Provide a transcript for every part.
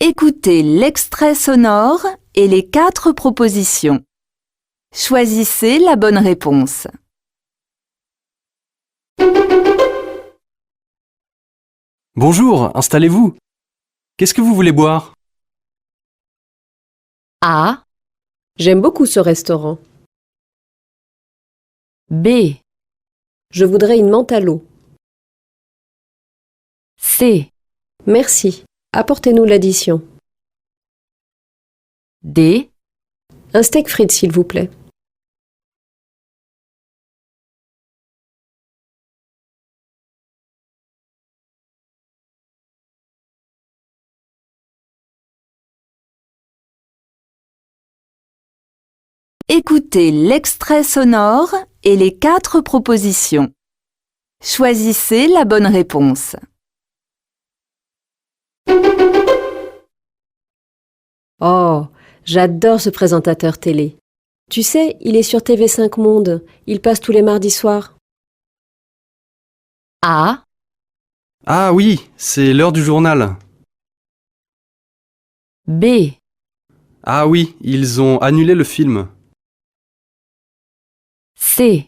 Écoutez l'extrait sonore et les 4 propositions. Choisissez la bonne réponse. Bonjour, installez-vous. Qu'est-ce que vous voulez boire? A, J'aime beaucoup ce restaurant. B, Je voudrais une menthe à l'eau. C, Merci. Apportez-nous l'addition. D, Un steak frites, s'il vous plaît. écoutez l'extrait sonore et les 4 propositions. Choisissez la bonne réponse. Oh, j'adore ce présentateur télé. Tu sais, il est sur TV5 Monde. Il passe tous les mardis soirs. A, Ah oui, c'est l'heure du journal. B, Ah oui, ils ont annulé le film. C,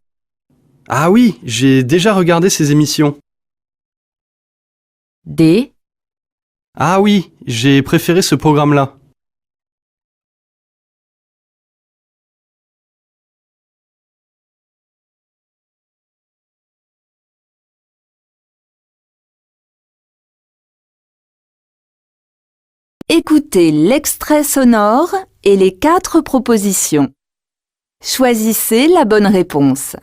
Ah oui, j'ai déjà regardé ces émissions. D, Ah oui, j'ai préféré ce programme-là. écoutez l'extrait sonore et les 4 propositions. Choisissez la bonne réponse.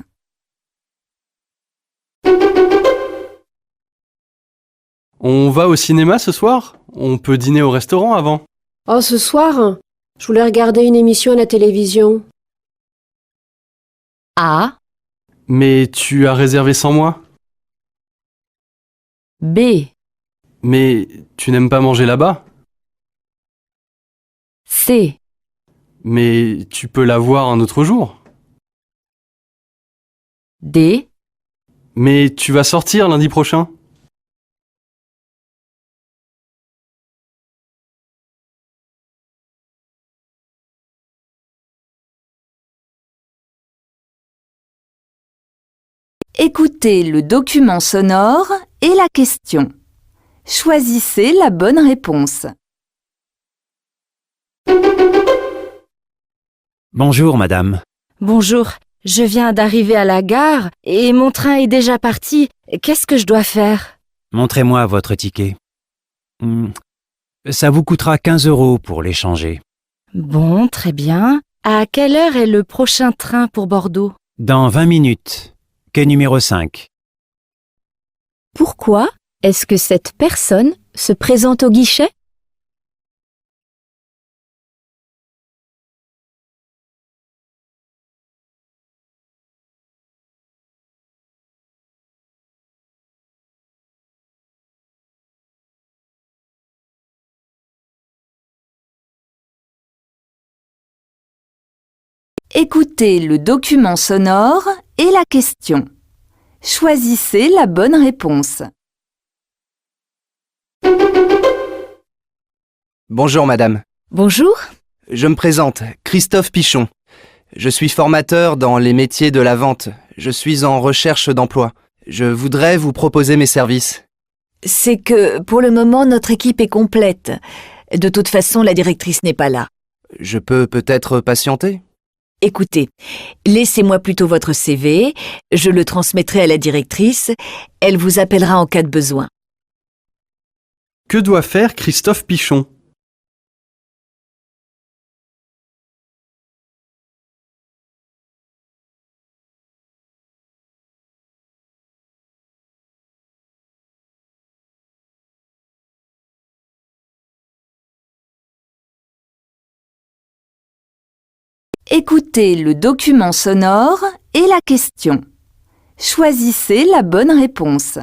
On va au cinéma ce soir? On peut dîner au restaurant avant. Oh, ce soir, je voulais regarder une émission à la télévision. A, Mais tu as réservé sans moi? B, Mais tu n'aimes pas manger là-bas? C, Mais tu peux la voir un autre jour. D, Mais tu vas sortir lundi prochain. écoutez le document sonore et la question. Choisissez la bonne réponse. Bonjour, madame. Bonjour, je viens d'arriver à la gare et mon train est déjà parti. Qu'est-ce que je dois faire? Montrez-moi votre ticket. Ça vous coûtera 15 € pour l'échanger. Bon, très bien. À quelle heure est le prochain train pour Bordeaux? Dans 20 minutes. Quai numéro 5. Pourquoi est-ce que cette personne se présente au guichet? Écoutez le document sonore et la question. Choisissez la bonne réponse. Bonjour madame, Bonjour. je me présente, Christophe Pichon. Je suis formateur dans les métiers de la vente. Je suis en recherche d'emploi. Je voudrais vous proposer mes services. C'est que, pour le moment, notre équipe est complète. De toute façon, la directrice n'est pas là. Je peux peut-être patienter? Écoutez, laissez-moi plutôt votre CV, je le transmettrai à la directrice, elle vous appellera en cas de besoin. Que doit faire Christophe Pichon? Écoutez le document sonore et la question. Choisissez la bonne réponse.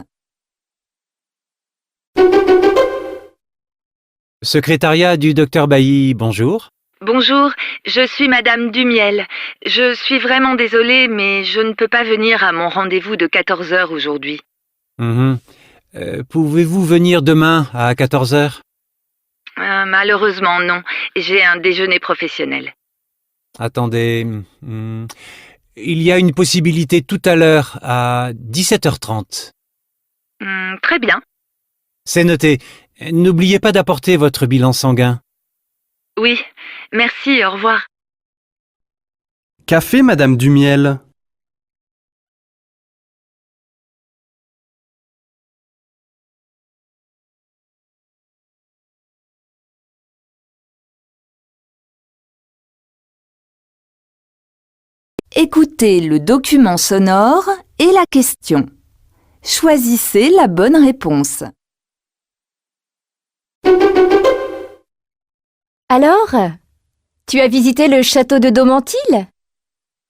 Secrétariat du docteur Bailly, bonjour. Bonjour, je suis Madame Dumiel. Je suis vraiment désolée, mais je ne peux pas venir à mon rendez-vous de 14 heures aujourd'hui. Pouvez-vous venir demain à 14 h? Malheureusement, non. J'ai un déjeuner professionnel. Attendez. Il y a une possibilité tout à l'heure à 17h30. Très bien. C'est noté. N'oubliez pas d'apporter votre bilan sanguin. Oui, merci, au revoir. Café, Madame Dumiel. Écoutez le document sonore et la question. Choisissez la bonne réponse. Alors, tu as visité le château de Domantil?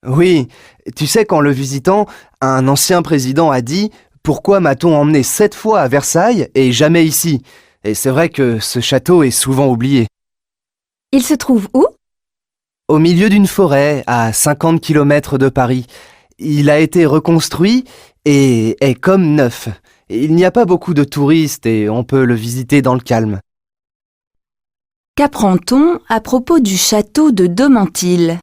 Oui, tu sais qu'en le visitant, un ancien président a dit « Pourquoi m'a-t-on emmené 7 fois à Versailles et jamais ici ?» Et c'est vrai que ce château est souvent oublié. Il se trouve où? Au milieu d'une forêt, à 50 km de Paris. Il a été reconstruit et est comme neuf. Il n'y a pas beaucoup de touristes et on peut le visiter dans le calme. Qu'apprend-on à propos du château de Domantil?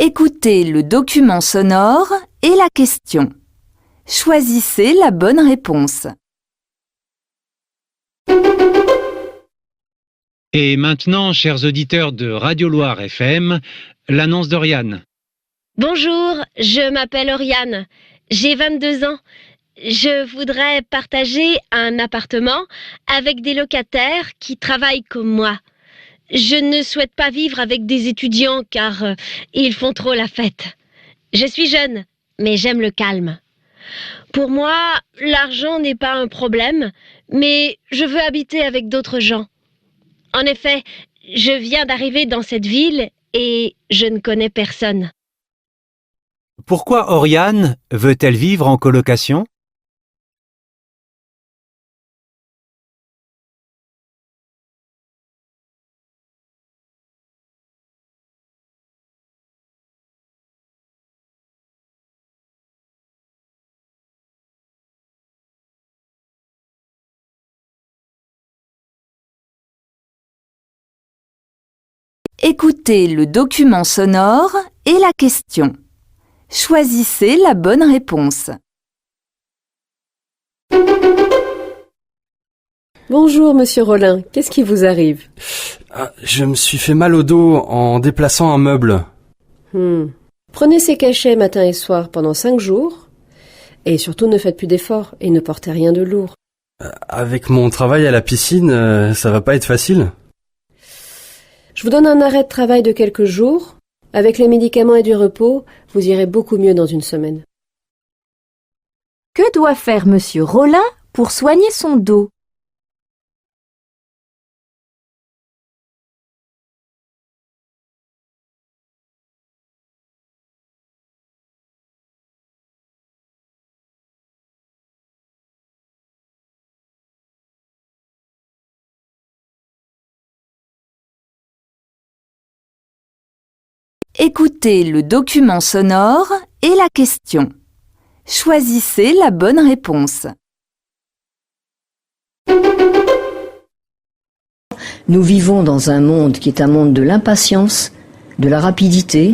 Écoutez le document sonore et la question. Choisissez la bonne réponse. Et maintenant, chers auditeurs de Radio Loire FM, l'annonce d'Oriane. Bonjour, je m'appelle Oriane. J'ai 22 ans. Je voudrais partager un appartement avec des locataires qui travaillent comme moi. Je ne souhaite pas vivre avec des étudiants car ils font trop la fête. Je suis jeune, mais j'aime le calme. Pour moi, l'argent n'est pas un problème, mais je veux habiter avec d'autres gens. En effet, je viens d'arriver dans cette ville et je ne connais personne. Pourquoi Oriane veut-elle vivre en colocation? Écoutez le document sonore et la question. Choisissez la bonne réponse. Bonjour, monsieur Rollin. Qu'est-ce qui vous arrive? Je me suis fait mal au dos en déplaçant un meuble. Prenez ces cachets matin et soir pendant 5 jours. Et surtout, ne faites plus d'efforts et ne portez rien de lourd. Avec mon travail à la piscine, ça va pas être facile. Je vous donne un arrêt de travail de quelques jours. Avec les médicaments et du repos, vous irez beaucoup mieux dans une semaine. Que doit faire Monsieur Rollin pour soigner son dos? Écoutez le document sonore et la question. Choisissez la bonne réponse. Nous vivons dans un monde qui est un monde de l'impatience, de la rapidité,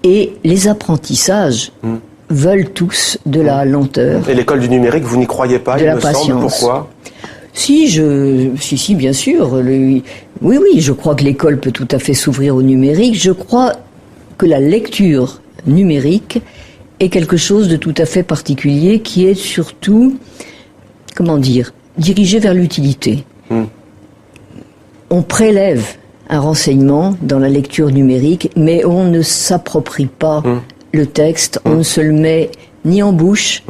et les apprentissages veulent tous de la lenteur. Et l'école du numérique, vous n'y croyez pas, de il la me patience. semble, pourquoi? Si, bien sûr. Oui, je crois que l'école peut tout à fait s'ouvrir au numérique. Je crois que la lecture numérique est quelque chose de tout à fait particulier qui est surtout, dirigé vers l'utilité. On prélève un renseignement dans la lecture numérique, mais on ne s'approprie pas le texte, on ne se le met ni en bouche,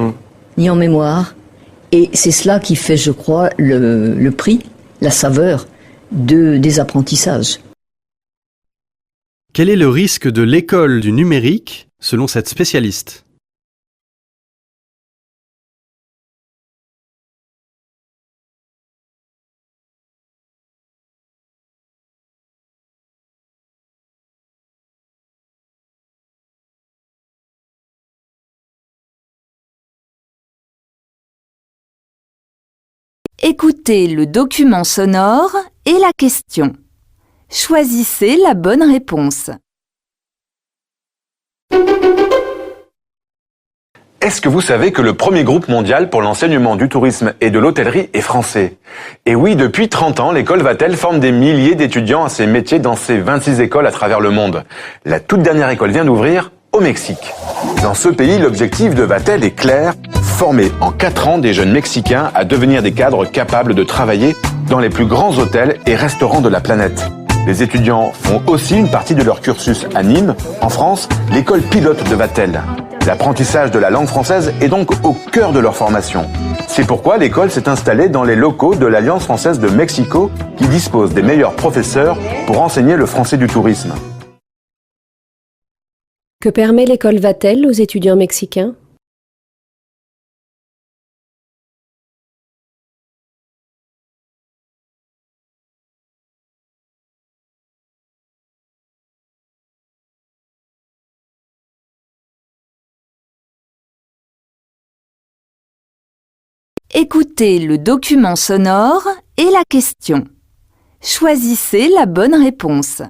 ni en mémoire. Et c'est cela qui fait, je crois, le prix, la saveur des apprentissages. Quel est le risque de l'école du numérique selon cette spécialiste? Écoutez le document sonore et la question. Choisissez la bonne réponse. Est-ce que vous savez que le premier groupe mondial pour l'enseignement du tourisme et de l'hôtellerie est français? Et oui, depuis 30 ans, l'école Vatel forme des milliers d'étudiants à ces métiers dans ses 26 écoles à travers le monde. La toute dernière école vient d'ouvrir au Mexique. Dans ce pays, l'objectif de Vatel est clair, former en 4 ans des jeunes Mexicains à devenir des cadres capables de travailler dans les plus grands hôtels et restaurants de la planète. Les étudiants font aussi une partie de leur cursus à Nîmes, en France, l'école pilote de Vatel. L'apprentissage de la langue française est donc au cœur de leur formation. C'est pourquoi l'école s'est installée dans les locaux de l'Alliance française de Mexico, qui dispose des meilleurs professeurs pour enseigner le français du tourisme. Que permet l'école Vatel aux étudiants mexicains? Écoutez le document sonore et la question. Choisissez la bonne réponse.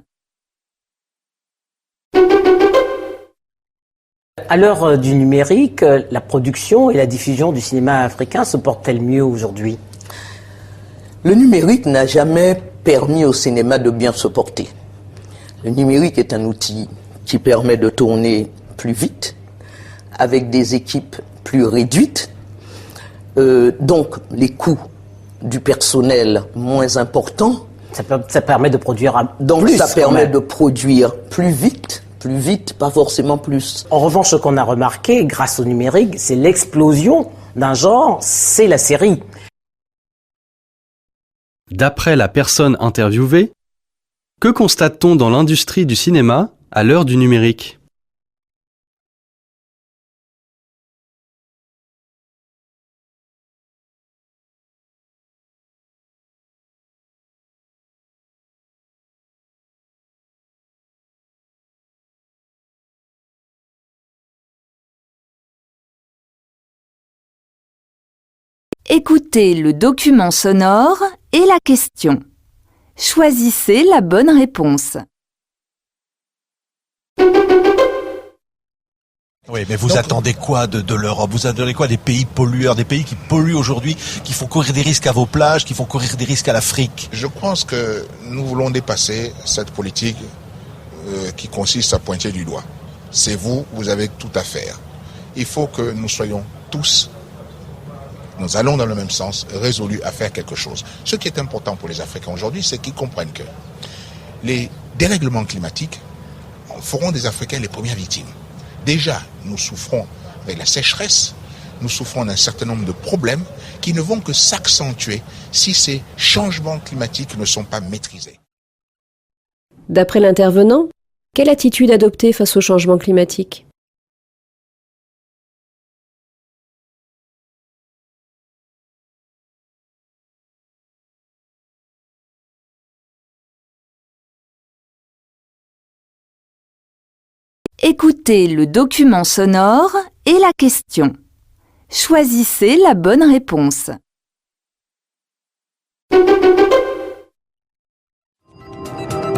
À l'heure du numérique, la production et la diffusion du cinéma africain se portent-elles mieux aujourd'hui? Le numérique n'a jamais permis au cinéma de bien se porter. Le numérique est un outil qui permet de tourner plus vite, avec des équipes plus réduites, donc les coûts du personnel moins importants. Ça permet de produire donc plus. Ça permet de produire plus vite, pas forcément plus. En revanche, ce qu'on a remarqué grâce au numérique, c'est l'explosion d'un genre, c'est la série. D'après la personne interviewée, que constate-t-on dans l'industrie du cinéma à l'heure du numérique? Écoutez le document sonore et la question. Choisissez la bonne réponse. Oui, mais vous attendez quoi de l'Europe? Vous attendez quoi des pays pollueurs, des pays qui polluent aujourd'hui, qui font courir des risques à vos plages, qui font courir des risques à l'Afrique? Je pense que nous voulons dépasser cette politique qui consiste à pointer du doigt. C'est vous avez tout à faire. Il faut que nous soyons tous, nous allons dans le même sens, résolus à faire quelque chose. Ce qui est important pour les Africains aujourd'hui, c'est qu'ils comprennent que les dérèglements climatiques feront des Africains les premières victimes. Déjà, nous souffrons avec la sécheresse, nous souffrons d'un certain nombre de problèmes qui ne vont que s'accentuer si ces changements climatiques ne sont pas maîtrisés. D'après l'intervenant, quelle attitude adopter face au changement climatique? Écoutez le document sonore et la question. Choisissez la bonne réponse.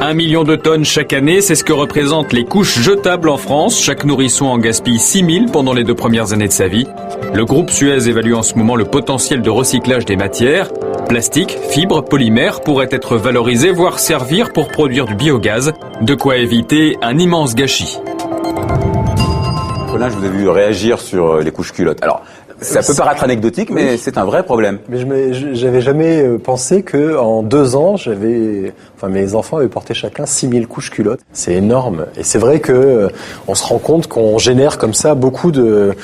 1 million de tonnes chaque année, c'est ce que représentent les couches jetables en France. Chaque nourrisson en gaspille 6 000 pendant les 2 premières années de sa vie. Le groupe Suez évalue en ce moment le potentiel de recyclage des matières. Plastique, fibres, polymères pourraient être valorisés, voire servir pour produire du biogaz. De quoi éviter un immense gâchis. Colin, je vous ai vu réagir sur les couches culottes. Alors, ça peut paraître anecdotique, mais c'est un vrai problème. Mais j'avais jamais pensé que en 2 ans, mes enfants avaient porté chacun 6 000 couches culottes. C'est énorme. Et c'est vrai que on se rend compte qu'on génère comme ça beaucoup de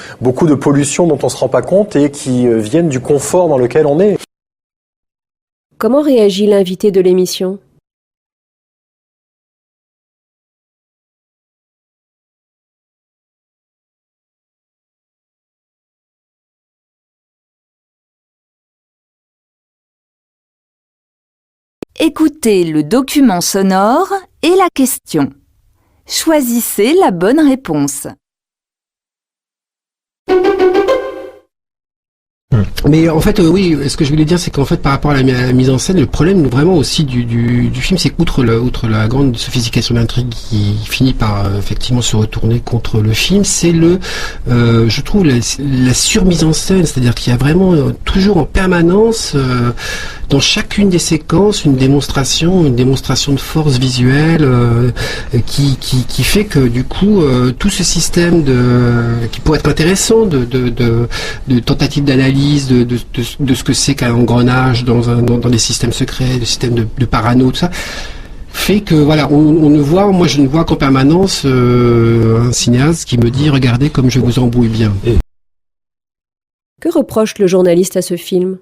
pollution dont on se rend pas compte et qui viennent du confort dans lequel on est. Comment réagit l'invité de l'émission? Écoutez le document sonore et la question. Choisissez la bonne réponse. Mais en fait, oui, ce que je voulais dire, c'est qu'en fait, par rapport à la mise en scène, le problème vraiment aussi du film, c'est qu'outre la grande sophistication de l'intrigue qui finit par effectivement se retourner contre le film, c'est je trouve, la surmise en scène, c'est-à-dire qu'il y a vraiment toujours en permanence, dans chacune des séquences, une démonstration de force visuelle qui fait que du coup, tout ce système qui pourrait être intéressant de tentative d'analyse de ce que c'est qu'un engrenage dans des systèmes secrets, des systèmes de parano, tout ça, fait que voilà, moi je ne vois qu'en permanence un cinéaste qui me dit regardez comme je vous embrouille bien. Que reproche le journaliste à ce film ?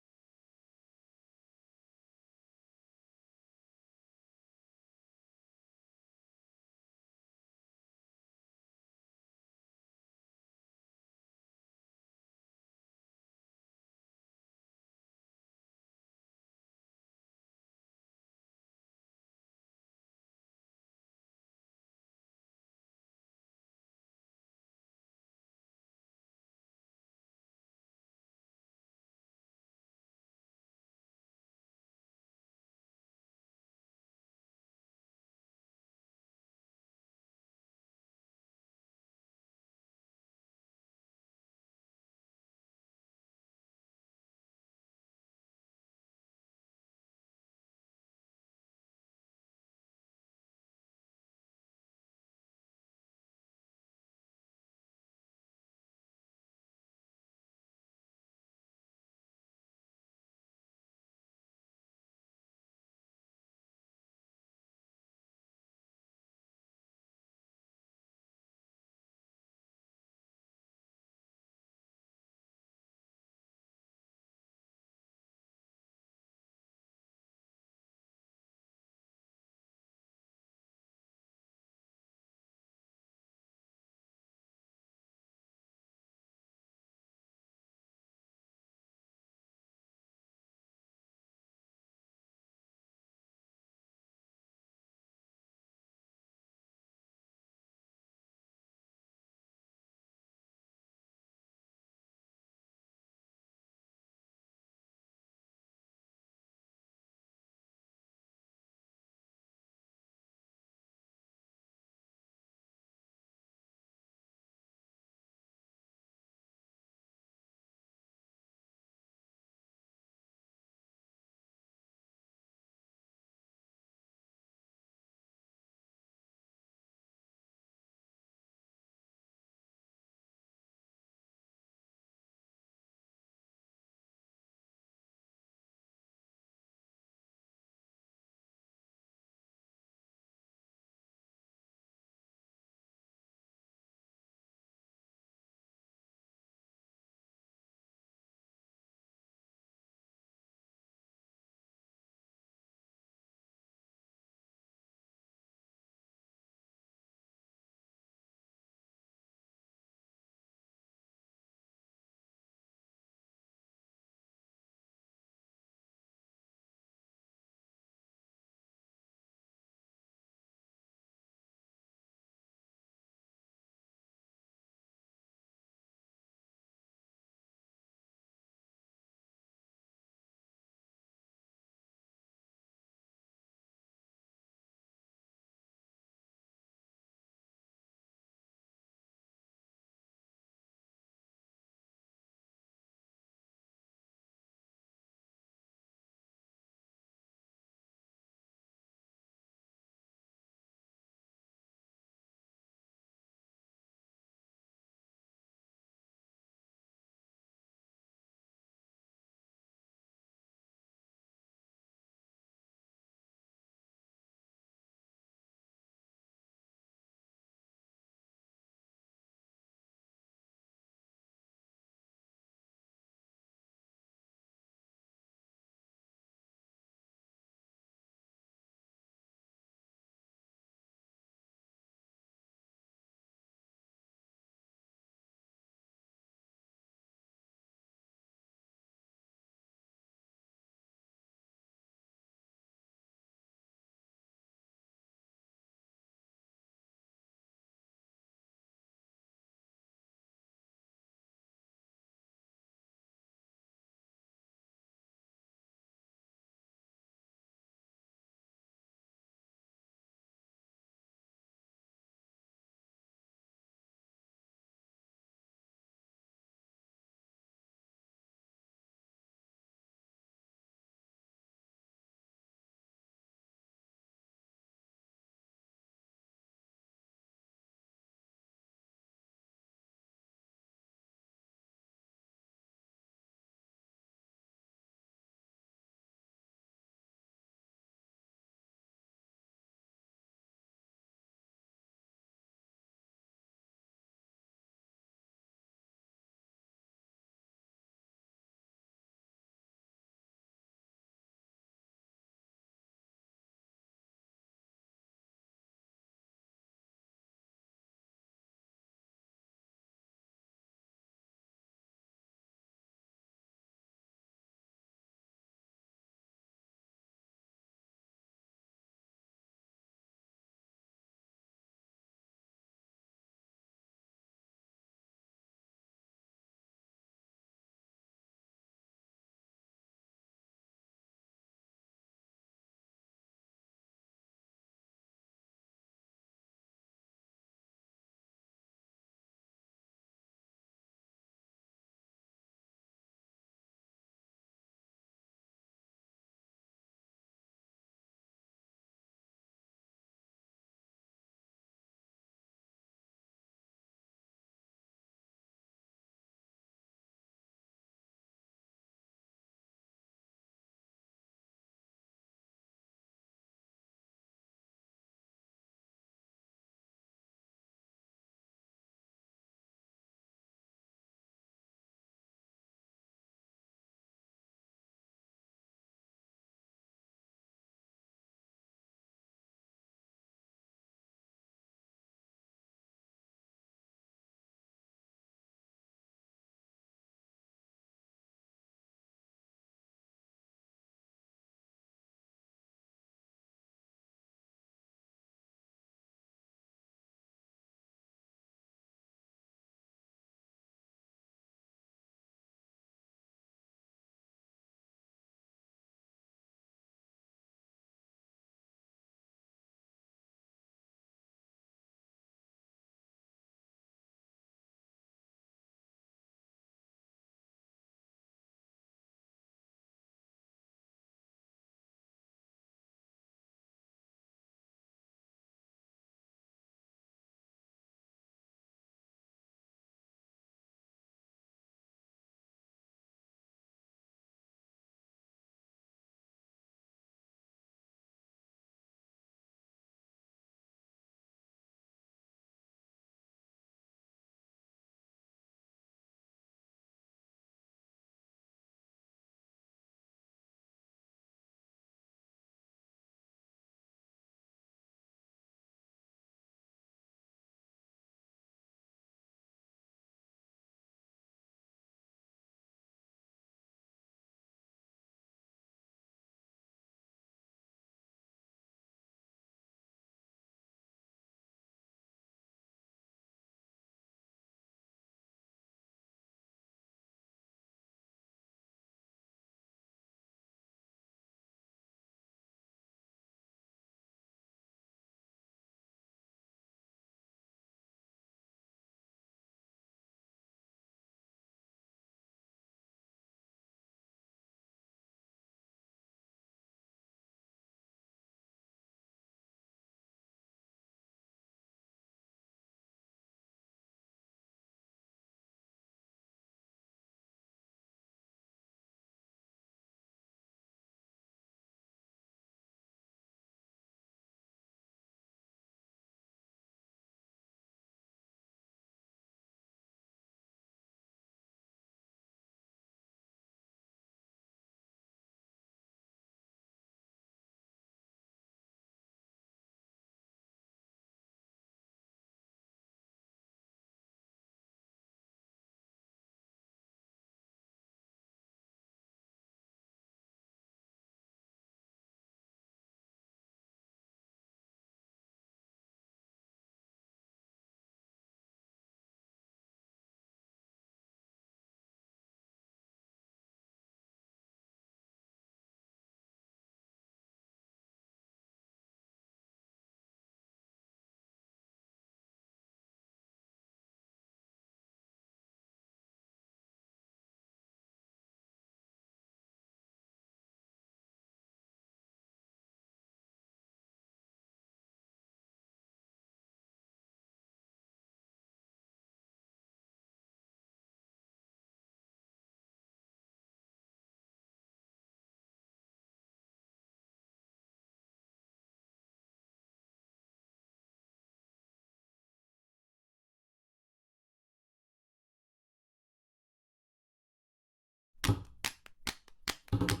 Merci.